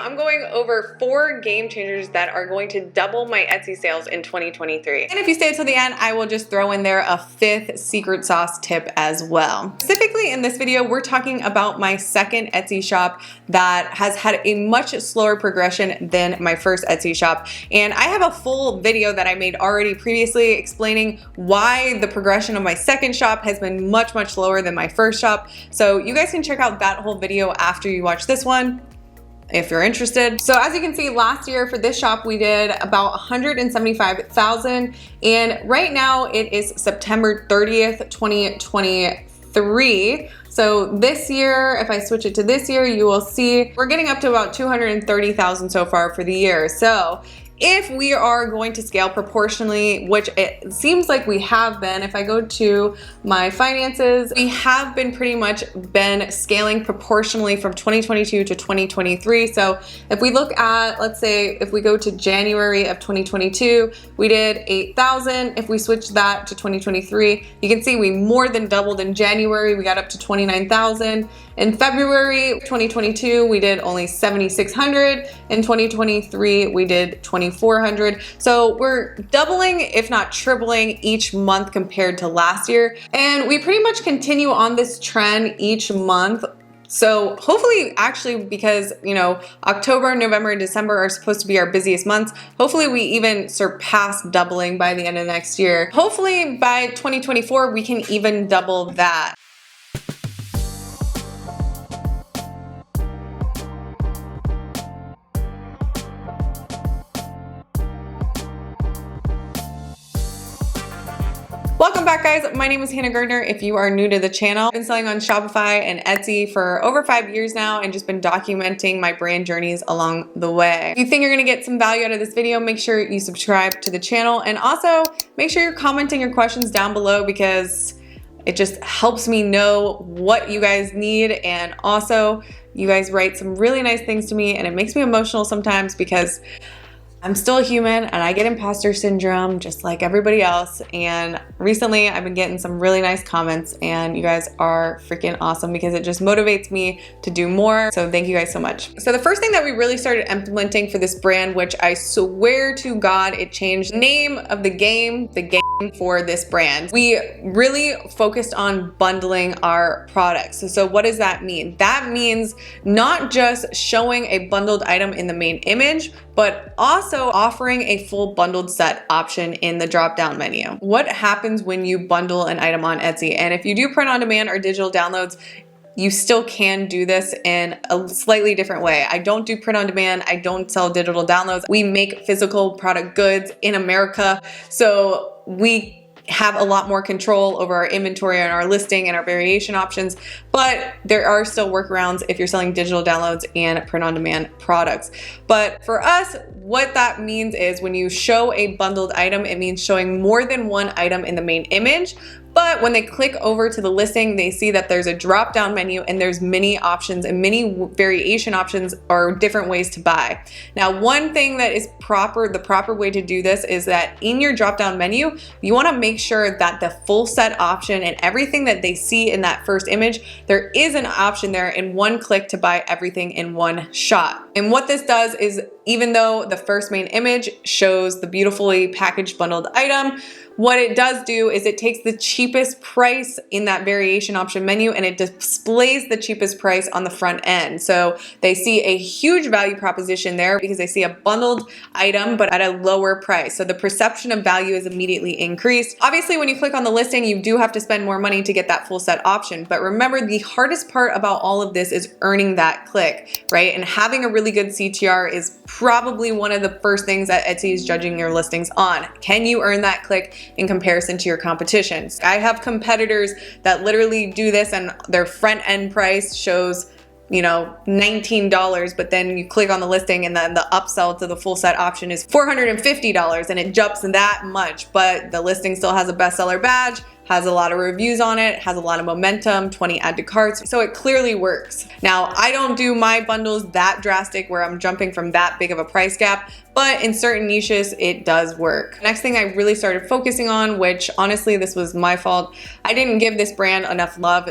I'm going over 4 game changers that are going to double my Etsy sales in 2023. And if you stay until the end, I will just throw in there a 5th secret sauce tip as well. Specifically in this video, we're talking about my second Etsy shop that has had a much slower progression than my first Etsy shop. And I have a full video that I made already previously explaining why the progression of my second shop has been much slower than my first shop. So you guys can check out that whole video after you watch this one, if you're interested. So as you can see, last year for this shop, we did about 175,000. And right now it is September 30th, 2023. So this year, if I switch it to this year, you will see we're getting up to about 230,000 so far for the year. So if we are going to scale proportionally, which it seems like we have been, if I go to my finances, we have been pretty much been scaling proportionally from 2022 to 2023. So if we look at, let's say, if we go to January of 2022, we did 8,000. If we switch that to 2023, you can see we more than doubled in January. We got up to 29,000. In February 2022, we did only 7,600. In 2023, we did 2,400. So we're doubling, if not tripling, each month compared to last year. And we pretty much continue on this trend each month. So hopefully, actually, because, you know, October, November, and December are supposed to be our busiest months, hopefully we even surpass doubling by the end of next year. Hopefully by 2024, we can even double that. Welcome back, guys. My name is Hannah Gardner. If you are new to the channel, I've been selling on Shopify and Etsy for over 5 years now and just been documenting my brand journeys along the way. If you think you're gonna get some value out of this video, make sure you subscribe to the channel, and also make sure you're commenting your questions down below because it just helps me know what you guys need. And also, you guys write some really nice things to me and it makes me emotional sometimes because I'm still a human and I get imposter syndrome just like everybody else. And recently I've been getting some really nice comments and you guys are freaking awesome because it just motivates me to do more. So thank you guys so much. So the first thing that we really started implementing for this brand, which I swear to God, it changed the name of the game for this brand. We really focused on bundling our products. So what does that mean? That means not just showing a bundled item in the main image, but also offering a full bundled set option in the drop-down menu. What happens when you bundle an item on Etsy? And if you do print on demand or digital downloads, you still can do this in a slightly different way. I don't do print on demand. I don't sell digital downloads. We make physical product goods in America. So we have a lot more control over our inventory and our listing and our variation options, but there are still workarounds if you're selling digital downloads and print on demand products. But for us, what that means is when you show a bundled item, it means showing more than one item in the main image. But when they click over to the listing, they see that there's a drop-down menu and there's many options and many variation options or different ways to buy. Now, one thing that is the proper way to do this is that in your drop-down menu, you wanna make sure that the full set option and everything that they see in that first image, there is an option there in one click to buy everything in one shot. And what this does is, even though the first main image shows the beautifully packaged bundled item, what it does do is it takes the cheapest price in that variation option menu and it displays the cheapest price on the front end. So they see a huge value proposition there because they see a bundled item but at a lower price. So the perception of value is immediately increased. Obviously, when you click on the listing, you do have to spend more money to get that full set option. But remember, the hardest part about all of this is earning that click, right? And having a really good CTR is probably one of the first things that Etsy is judging your listings on. Can you earn that click in comparison to your competition? I have competitors that literally do this and their front end price shows, you know, $19, but then you click on the listing and then the upsell to the full set option is $450 and it jumps that much, but the listing still has a bestseller badge, has a lot of reviews on it, has a lot of momentum, 20 add to carts, so it clearly works. Now, I don't do my bundles that drastic where I'm jumping from that big of a price gap, but in certain niches, it does work. Next thing I really started focusing on, which honestly, this was my fault. I didn't give this brand enough love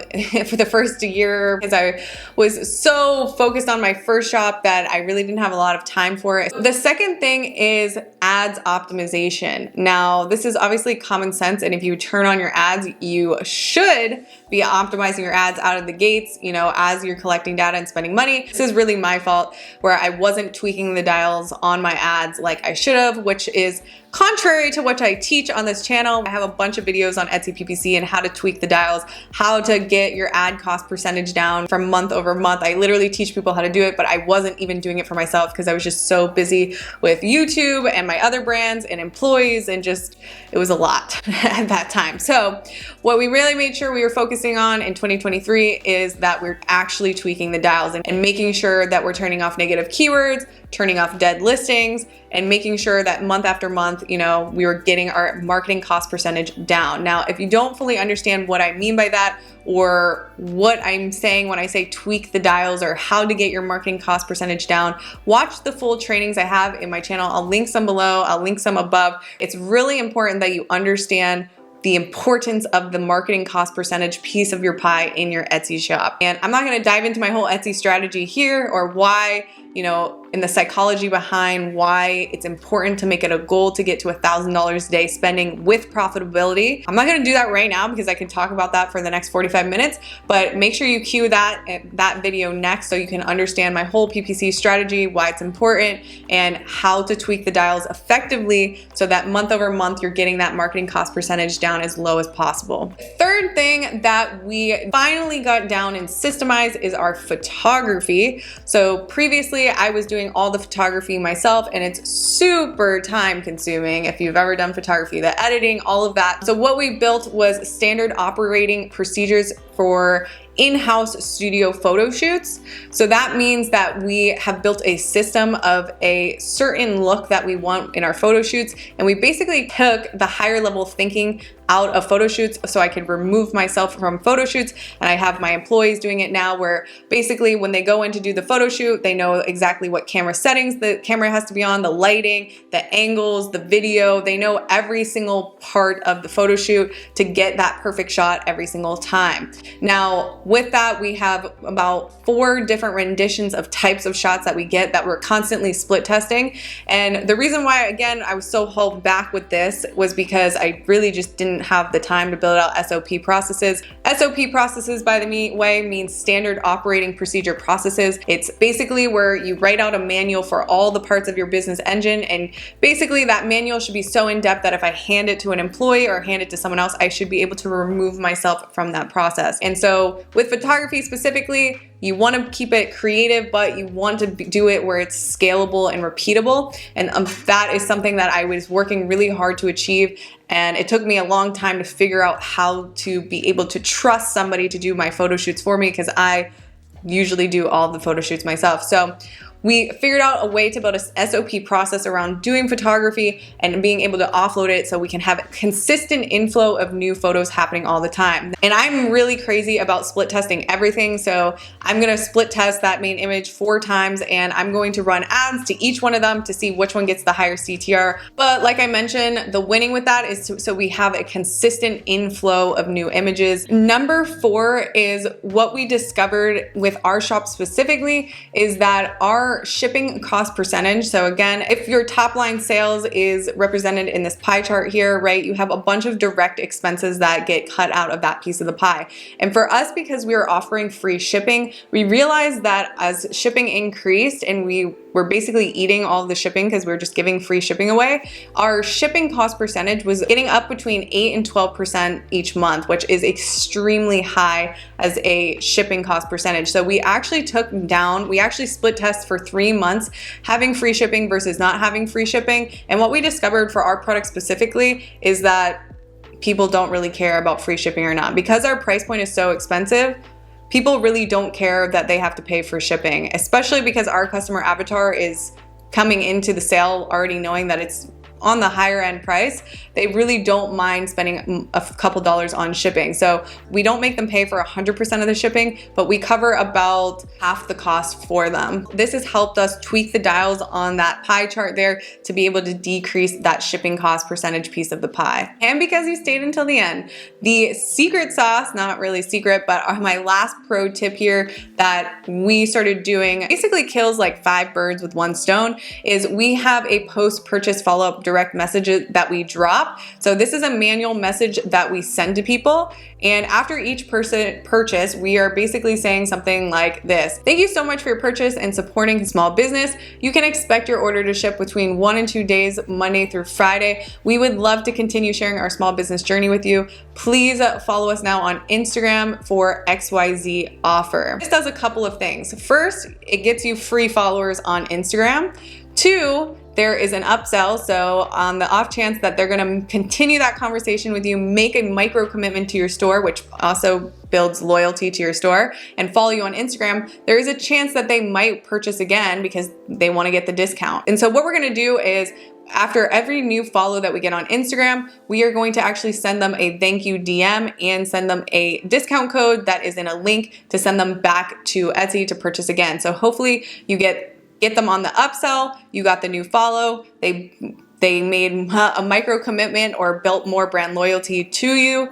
for the first year because I was so focused on my first shop that I really didn't have a lot of time for it. The second thing is ads optimization. Now, this is obviously common sense, and if you turn on your ads, you should be optimizing your ads out of the gates, you know, as you're collecting data and spending money. This is really my fault where I wasn't tweaking the dials on my ads like I should have, which is contrary to what I teach on this channel. I have a bunch of videos on Etsy PPC and how to tweak the dials, how to get your ad cost percentage down from month over month. I literally teach people how to do it, but I wasn't even doing it for myself because I was just so busy with YouTube and my other brands and employees, and just, it was a lot at that time. So what we really made sure we were focusing on in 2023 is that we're actually tweaking the dials and making sure that we're turning off negative keywords, turning off dead listings, and making sure that month after month, you know, we were getting our marketing cost percentage down. Now, if you don't fully understand what I mean by that, or what I'm saying when I say tweak the dials or how to get your marketing cost percentage down, watch the full trainings I have in my channel. I'll link some below, I'll link some above. It's really important that you understand the importance of the marketing cost percentage piece of your pie in your Etsy shop. And I'm not gonna dive into my whole Etsy strategy here or why, you know, in the psychology behind why it's important to make it a goal to get to $1,000 a day spending with profitability. I'm not gonna do that right now because I can talk about that for the next 45 minutes, but make sure you cue that video next so you can understand my whole PPC strategy, why it's important, and how to tweak the dials effectively so that month over month you're getting that marketing cost percentage down as low as possible. Third thing that we finally got down and systemized is our photography. So previously I was doing all the photography myself, and it's super time consuming if you've ever done photography, the editing, all of that. So what we built was standard operating procedures for in-house studio photo shoots. So that means that we have built a system of a certain look that we want in our photo shoots, and we basically took the higher level thinking out of photo shoots so I could remove myself from photo shoots, and I have my employees doing it now where basically when they go in to do the photo shoot, they know exactly what camera settings the camera has to be on, the lighting, the angles, the video, they know every single part of the photo shoot to get that perfect shot every single time. Now, with that, we have about 4 different renditions of types of shots that we get that we're constantly split testing. And the reason why, again, I was so held back with this was because I really just didn't have the time to build out SOP processes. SOP processes, by the way, means standard operating procedure processes. It's basically where you write out a manual for all the parts of your business engine, and basically that manual should be so in depth that if I hand it to an employee or hand it to someone else, I should be able to remove myself from that process. And so with photography specifically, you want to keep it creative, but you want to do it where it's scalable and repeatable. And that is something that I was working really hard to achieve. And it took me a long time to figure out how to be able to trust somebody to do my photo shoots for me, because I usually do all the photo shoots myself. So we figured out a way to build a SOP process around doing photography and being able to offload it so we can have a consistent inflow of new photos happening all the time. And I'm really crazy about split testing everything, so I'm gonna split test that main image 4 times, and I'm going to run ads to each one of them to see which one gets the higher CTR. But like I mentioned, the winning with that is so we have a consistent inflow of new images. Number 4 is what we discovered with our shop specifically is that our shipping cost percentage. So again, if your top line sales is represented in this pie chart here, right, you have a bunch of direct expenses that get cut out of that piece of the pie. And for us, because we were offering free shipping, we realized that as shipping increased and we were basically eating all of the shipping because we were just giving free shipping away, our shipping cost percentage was getting up between 8 and 12% each month, which is extremely high as a shipping cost percentage. So we actually split tests for 3 months having free shipping versus not having free shipping. And what we discovered for our product specifically is that people don't really care about free shipping or not. Because our price point is so expensive, people really don't care that they have to pay for shipping, especially because our customer avatar is coming into the sale already knowing that it's on the higher end price, they really don't mind spending a couple dollars on shipping. So we don't make them pay for 100% of the shipping, but we cover about half the cost for them. This has helped us tweak the dials on that pie chart there to be able to decrease that shipping cost percentage piece of the pie. And because you stayed until the end, the secret sauce, not really secret, but my last pro tip here that we started doing basically kills like 5 birds with 1 stone is we have a post-purchase follow-up direct message that we drop. So this is a manual message that we send to people. And after each purchase, we are basically saying something like this: thank you so much for your purchase and supporting a small business. You can expect your order to ship between 1 and 2 days, Monday through Friday. We would love to continue sharing our small business journey with you. Please follow us now on Instagram for XYZ offer. This does a couple of things. First, it gets you free followers on Instagram. 2, there is an upsell. So on the off chance that they're gonna continue that conversation with you, make a micro commitment to your store, which also builds loyalty to your store, and follow you on Instagram, there is a chance that they might purchase again because they wanna get the discount. And so what we're gonna do is, after every new follow that we get on Instagram, we are going to actually send them a thank you DM and send them a discount code that is in a link to send them back to Etsy to purchase again. So hopefully you get them on the upsell, you got the new follow, they made a micro commitment or built more brand loyalty to you,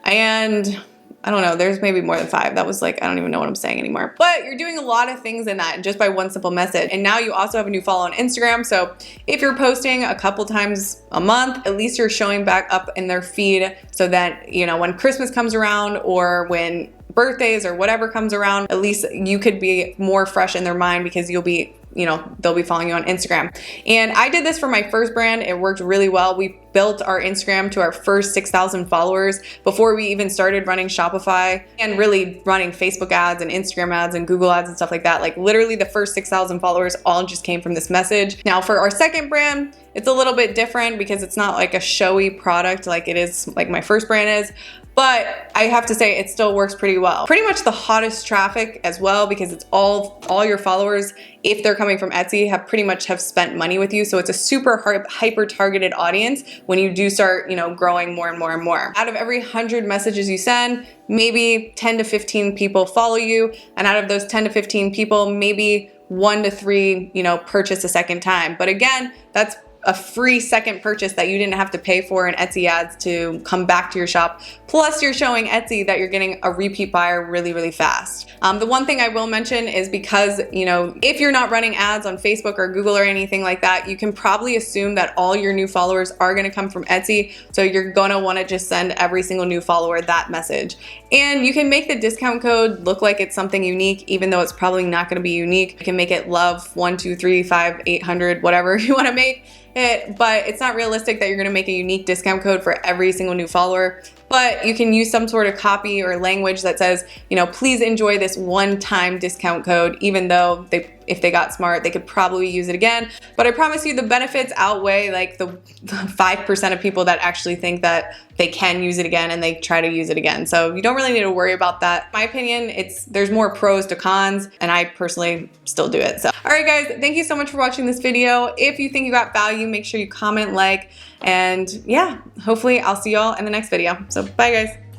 and I don't know, there's maybe more than 5. That was like, I don't even know what I'm saying anymore. But you're doing a lot of things in that just by one simple message. And now you also have a new follow on Instagram. So if you're posting a couple times a month, at least you're showing back up in their feed so that, you know, when Christmas comes around or when birthdays or whatever comes around, at least you could be more fresh in their mind because you'll be, you know, they'll be following you on Instagram. And I did this for my first brand. It worked really well. We built our Instagram to our first 6,000 followers before we even started running Shopify and really running Facebook ads and Instagram ads and Google ads and stuff like that. Like literally the first 6,000 followers all just came from this message. Now for our second brand, it's a little bit different because it's not like a showy product like it is like my first brand is. But I have to say it still works pretty well. Pretty much the hottest traffic as well, because it's all your followers, if they're coming from Etsy, have spent money with you. So it's a super hyper targeted audience when you do start, you know, growing more and more and more. Out of every 100 messages you send, maybe 10 to 15 people follow you. And out of those 10 to 15 people, maybe 1 to 3, you know, purchase a second time. But again, that's a free second purchase that you didn't have to pay for in Etsy ads to come back to your shop. Plus you're showing Etsy that you're getting a repeat buyer really, really fast. The one thing I will mention is because, you know, if you're not running ads on Facebook or Google or anything like that, you can probably assume that all your new followers are gonna come from Etsy. So you're gonna wanna just send every single new follower that message. And you can make the discount code look like it's something unique, even though it's probably not gonna be unique. You can make it love 1, 2, 3, 5, 800, whatever you wanna make it, but it's not realistic that you're gonna make a unique discount code for every single new follower. But you can use some sort of copy or language that says, you know, please enjoy this one-time discount code, even though if they got smart, they could probably use it again. But I promise you the benefits outweigh like the 5% of people that actually think that they can use it again and they try to use it again. So you don't really need to worry about that. In my opinion, there's more pros to cons, and I personally still do it. So, all right guys, thank you so much for watching this video. If you think you got value, make sure you comment, like, and yeah, hopefully I'll see y'all in the next video. So bye guys.